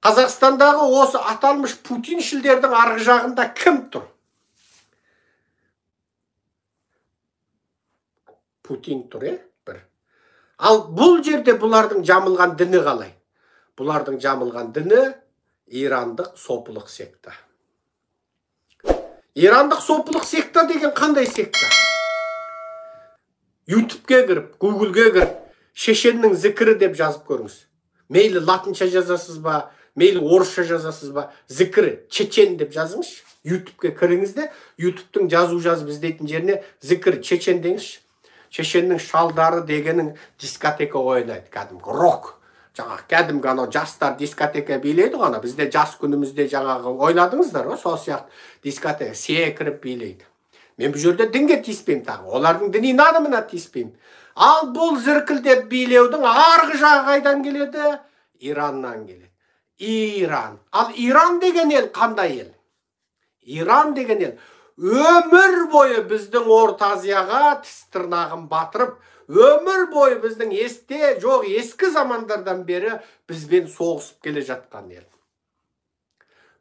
Қазақстандағы осы аталмыш Путиншілдердің арғы жағында кім тұр? Путин тұр, бір. Ал бұл жерде бұлардың жамылған діні қалай? Бұлардың жамылған діні ирандық сопылық секта. Ирандық сопылық секта деген қандай секта? YouTube'ге кіріп, Google'ге кіріп, шешеннің зікірі деп жазып көріңіз. Мейлі латынша жазасыз ба, мейлі орысша жазасыз ба, зікірі, чечен деп жазыңыз. YouTube'ге кіріңіз де, YouTube'тың жазу жазып іздейтін жеріне зікір, чечен деңіз. Шешеннің шалдары дегенің дискотека ойнайды, кәдімгі рок. Жаңағы кәдімгі анау жастар дискотека билейді ғана. Бізде жас күнімізде жаңағы ойнадыңыздар ғой, сол сияқты дискотека секіріп билейді. Мен бұл жерде дінге тиіспеймін тағы. Олардың діни нанымына тиіспеймін. Ал бұл зіркілдеп билеудің арғы жағы қайдан келеді? Ираннан келеді. Иран. Ал Иран деген ел қандай ел? Иран деген ел өмір бойы біздің Орта Азияға тіс тырнағын батырып, өмір бойы біздің есте жоқ ескі замандардан бері бізбен соғысып келе жатқан ел.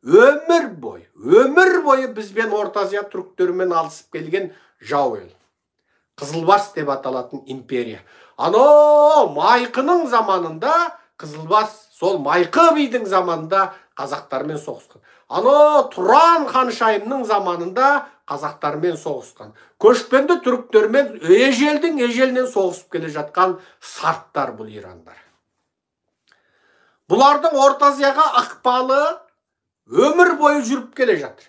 Өмір бойы бізбен Орта Азия түріктерімен алысып келген жау ел. Қызылбас деп аталатын империя. Ано Майқының заманында Қызылбас, сол Майқы бидің заманында қазақтармен соғысқан. Ано Тұран ханшайымның заманында қазақтармен соғысқан. Көшпенді түріктермен ежелден соғысып келе жатқан сарттар бұл ирандар. Бұлардың Орта Азияға ықпалы өмір бойы жүріп келе жатыр.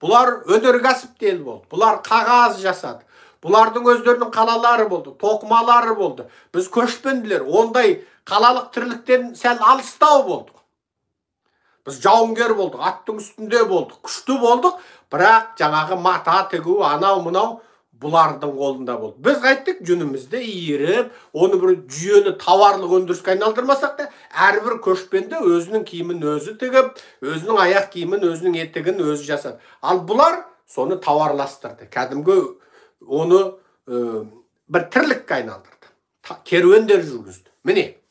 Бұлар өнеркәсіп ел болды. Бұлар қағаз жасады. Бұлардың өздерінің қалалары болды, тоқымалары болды. Біз көшпенділер ондай қалалық тірліктен сәл алыстау болдық. Біз жауынгер болдық, аттың үстінде болдық, күшті болдық, бірақ жаңағы мата тігу, анау-мынау бұлардың қолында болды. Біз қайттық жүнімізді иіріп, оны бір жүйелі тауарлық өндіріске айналдырмасақ та, әрбір көшпенді өзінің киімін өзі тігіп, өзінің аяқ киімін, өзінің етігін өзі жасады. Ал бұлар соны тауарластырды. Кәдімгі оны бір тірлікке айналдырды. Керуендер жүргізді. Міне,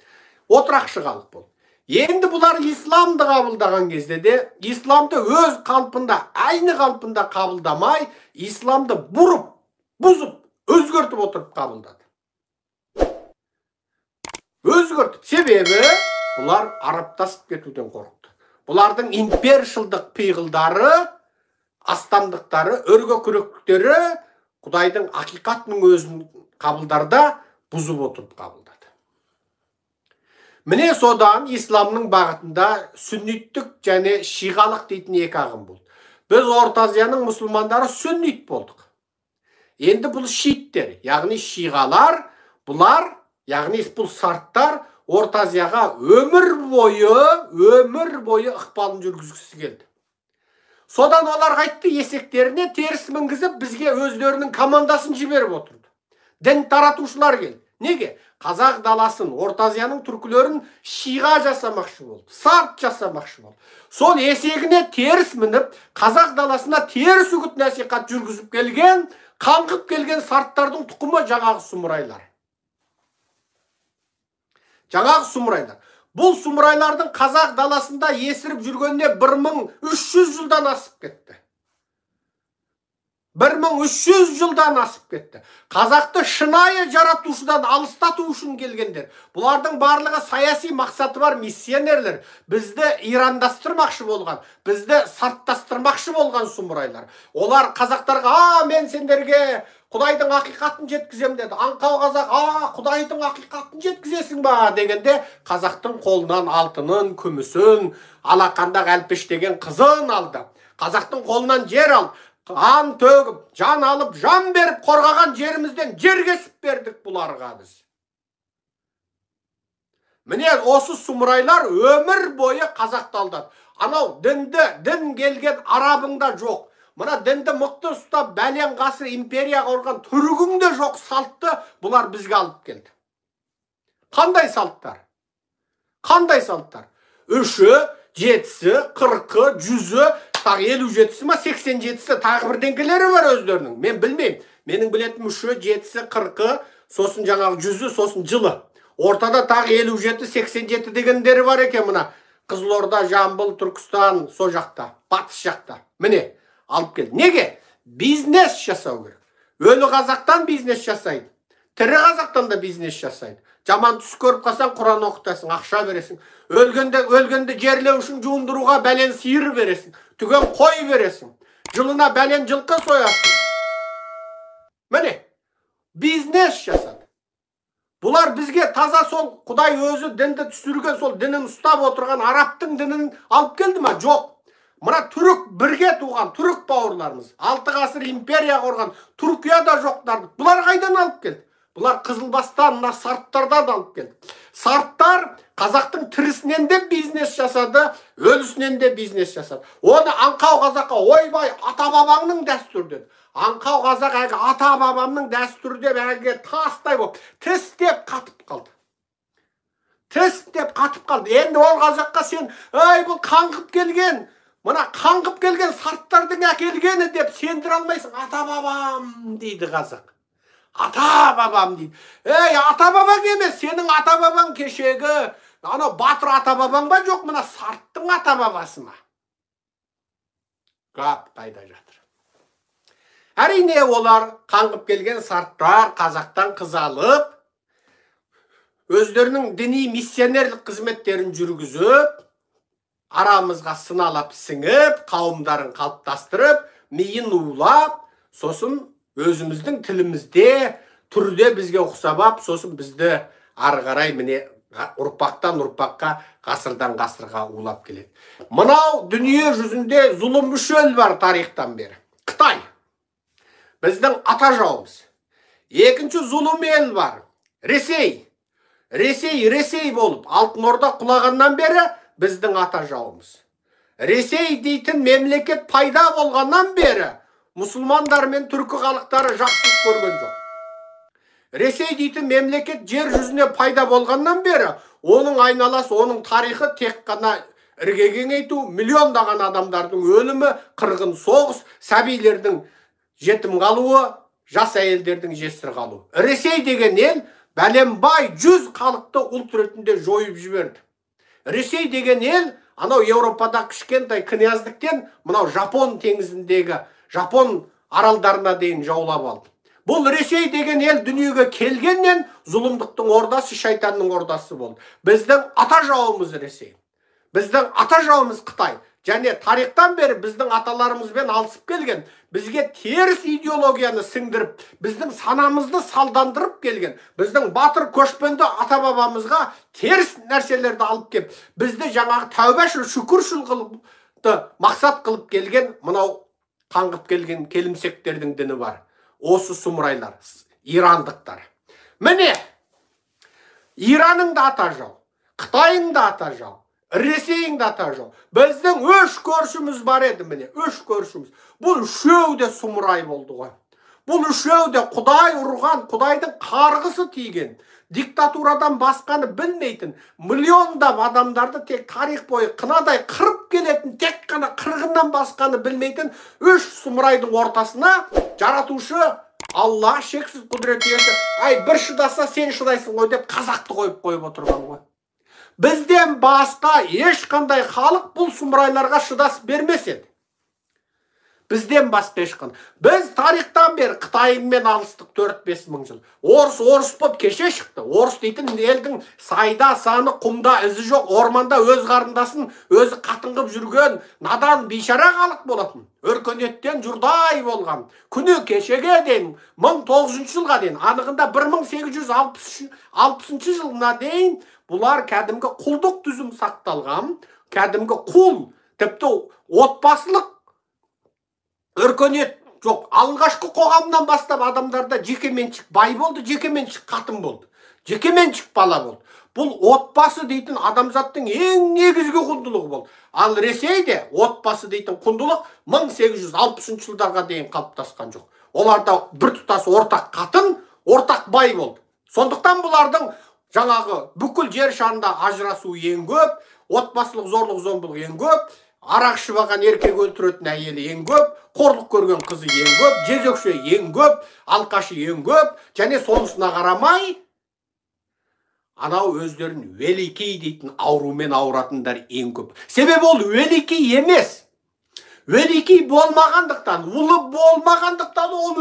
отырақшы халық болды. Енді бұлар исламды қабылдаған кезде де, исламды өз қалпында, айны қалпында қабылдамай, исламды бұрып, бұзып, өзгертіп отырып қабылдады. Өзгертіп. Себебі бұлар араптасып кетуден қорықты. Бұлардың импершылдық пиғылдары, астамдықтары, өрге күректері Құдайдың ақиқатының өзін қабылдарда бұзып отырып қабылдады. Міне содан исламның бағытында сүнниттік және шиғалық дейтін екі ағым болды. Біз Орта Азияның мұсылмандары сүннит болдық. Енді бұл шииттер, яғни шиғалар, бұлар, яғни бұл сарттар Орта Азияға өмір бойы ықпалын жүргізгісі келді. Содан олар қайтты есектеріне теріс мінгізіп, бізге өздерінің командасын жіберіп отырды. Дін таратушылар келді. Неге? Қазақ даласын, Орта Азияның түркілерін шиға жасамақшы болды, сарт жасамақшы болды. Сол есегіне теріс мініп, қазақ даласына теріс үгіт насихат жүргізіп келген, қаңғып келген сарттардың тұқымы жаңағы сұмырайлар. Жаңағы сұмырайлар. Бұл сұмырайлардың қазақ даласында есіріп жүргеніне 1300 жылдан асып кетті. 1300 жылдан асып кетті. Қазақты шынайы жаратушыдан алыстату үшін келгендер. Бұлардың барлығы саяси мақсаты бар миссионерлер. Бізді ирандастырмақшы болған, бізді сарттастырмақшы болған сұмырайлар. Олар қазақтарға, мен сендерге Құдайдың ақиқатын жеткізем деді. Аңқау қазақ, Құдайдың ақиқатын жеткізесің ба дегенде, қазақтың қолынан алтынын, күмісін, алақандақ әлпештеген қызын алды. Қазақтың қолынан жер алды. Қан төгіп, жан алып, жан беріп, қорғаған жерімізден жер кесіп бердік бұларға біз. Міне осы сұмырайлар өмір бойы қазақты алдады. Анау дін келген арабыңда жоқ. Мына дінді мұқты ұстап, бәлен ғасыр империя құрған түрігіңде жоқ салтты бұлар бізге алып келді. Қандай салттар? Қандай салттар? 3-і, 7-сі, 40-ы, 100-і, тағы 57-сі ма, 87-сі, тағы бірдеңкелері бар өздерінің. Мен білмеймін. Менің білетім 3-і, 7-сі, 40-ы, сосын жаңағы 100-і, сосын жылы. Ортада тағы 57, 87 дегендері бар екен мына. Қызылорда, Жамбыл, Түркістан, со жақта, батыс жақта. Міне, алып келді. Неге? Бизнес жасау керек. Өлі қазақтан бизнес жасайды. Тірі қазақтан да бизнес жасайды. Жаман түс көріп қалсаң, Құран оқытасың, ақша бересің. Өлгенді жерлеу үшін жуындыруға бәлен сиыр бересің. Түген қой бересің. Жылына бәлен жылқы соясың. Міне, бизнес жасады. Бұлар бізге таза сол Құдай өзі дінді түсірген, сол дінін ұстап отырған арабтың дінін алып келді ма? Жоқ. Мына түрік бірге туған, түрік бауырларымыз. 6 ғасыр империя құрған, Түркияда жоқтарды. Бұлар қайдан алып келді? Бұлар Қызылбастан, мына сарттардан алып келді. Сарттар қазақтың тірісінен де бизнес жасады, өлісінен де бизнес жасады. Оны аңқау қазаққа, ойбай, ата-бабаңның дәстүрі деді. Аңқау қазақ әгі ата-бабамның дәстүрі деп әге тастай болып, тістеп қатып қалды. Тістеп қатып қалды. Енді ол қазаққа сен, бұл қаңғып келген, мына қаңғып келген сарттардың әкелгені деп сендір алмайсың. Ата-бабам дейді қазақ. Ата-бабам дейді. Ата-бабаң емес, сенің ата-бабаң кешегі, батыр ата-бабаң ба жоқ, мына сарттың ата-бабасы ма? Қап қайда жатыр. Әрине олар қаңғып келген сарттар қазақтан қыз алып, өздерінің діни миссионерлік қызметтерін жүргізіп, арамызға сыналап сіңіп, қауымдарын қалыптастырып, миын улап, сосын өзіміздің тілімізде, түрде бізге ұқсабап, сосын бізді ары қарай міне ұрпақтан ұрпаққа, ғасырдан ғасырға улап келеді. Мынау дүние жүзінде зұлым үш ел бар тарихтан бері. Қытай, біздің ата жауымыз. Екінші зұлым ел бар. Ресей болып, Алтын Орда құлағаннан бері біздің ата жауымыз. Ресей дейтін мемлекет пайда болғаннан бері мұсылмандар мен түркі халықтары жақсылық көрген жоқ. Ресей дейтін мемлекет жер жүзіне пайда болғаннан бері оның айналасы, оның тарихы тек қана ірге кеңейту, миллиондаған адамдардың өлімі, қырғын соғыс, сәбилердің жетім қалуы, жас әйелдердің жесір қалуы. Ресей деген ел бәленбай 100 халықты ұлт ретінде жойып жіберді. Ресей деген ел анау Еуропада кішкентай князьдіктен мынау Жапон теңізіндегі Жапон аралдарына дейін жаулап алды. Бұл Ресей деген ел дүниеге келгеннен зұлымдықтың ордасы, шайтанның ордасы болды. Біздің ата жауымыз Ресей. Біздің ата жауымыз Қытай. Және тарихтан бері біздің аталарымызбен алысып келген, бізге теріс идеологияны сіңдіріп, біздің санамызды салдандырып келген, біздің батыр көшпенді ата-бабамызға теріс нәрселерді алып кеп, бізді жаңағы тәубашыл, шүкіршіл қылыпты мақсат қылып келген, мынау қаңғып келген келімсектердің діні бар. Осы сұмырайлар, ирандықтар. Міне, Иранның да ата жау, Қытайың да ата жау, Ресейің да ата жау. Біздің үш көршіміз бар еді, міне, үш көршіміз. Бұл үшеу де сұмырай болды ғой. Бұл үшеу де Құдай ұрған, Құдайдың қарғысы тиген, диктатурадан басқаны білмейтін, миллиондап адамдарды тек тарих бойы қынадай қырып келетін, тек қана қырғыннан басқаны білмейтін үш сұмырайдың ортасына жаратушы Алла шексіз құдірет иесі, бір шыдаса сен шыдайсың ғой деп қазақты қойып отырған ғой. Бізден басқа ешқандай халық бұл сұмырайларға шыдас бермес еді. Бізден басқа ешқандай. Біз тарихтан бері Қытаймен алыстық 4-5 мың жыл. Орыс болып кеше шықты. Орыс дейтін елдің сайда, саны, құмда ізі жоқ, орманда өз қарындасын өзі қатынғып жүрген надан бейшара халық болатын. Өркениеттен жұрдай болған. Күні кешеге дейін 1900 жылға дейін, анығында 1860 жылына дейін бұлар кәдімгі құлдық түзім сақталған, кәдімгі құл, тіпті отбасылық өркениет жоқ. Алғашқы қоғамнан бастап адамдарда жекеменшік бай болды, жекеменшік қатын болды, жекеменшік бала болды. Бұл отбасы дейтін адамзаттың ең негізгі құндылығы болды. Ал Ресейде отбасы дейтін құндылық 1860 жылдарға дейін қалыптасқан жоқ. Оларда бір тұтас ортақ қатын, ортақ бай болды. Сондықтан бұлардың жаңағы бүкіл жер шарында ажырасу ең көп, отбасылық зорлық зомбылық ең көп, арақ ішіп алған еркек өлтіретін әйелі ең көп, қорлық көрген қызы ең көп, жезөкше ең көп, алқашы ең көп, және сонысына қарамай анау өздерін великий дейтін аурумен ауыратындар ең көп. Себебі ол великий емес. Великий болмағандықтан, ұлы болмағандықтан ол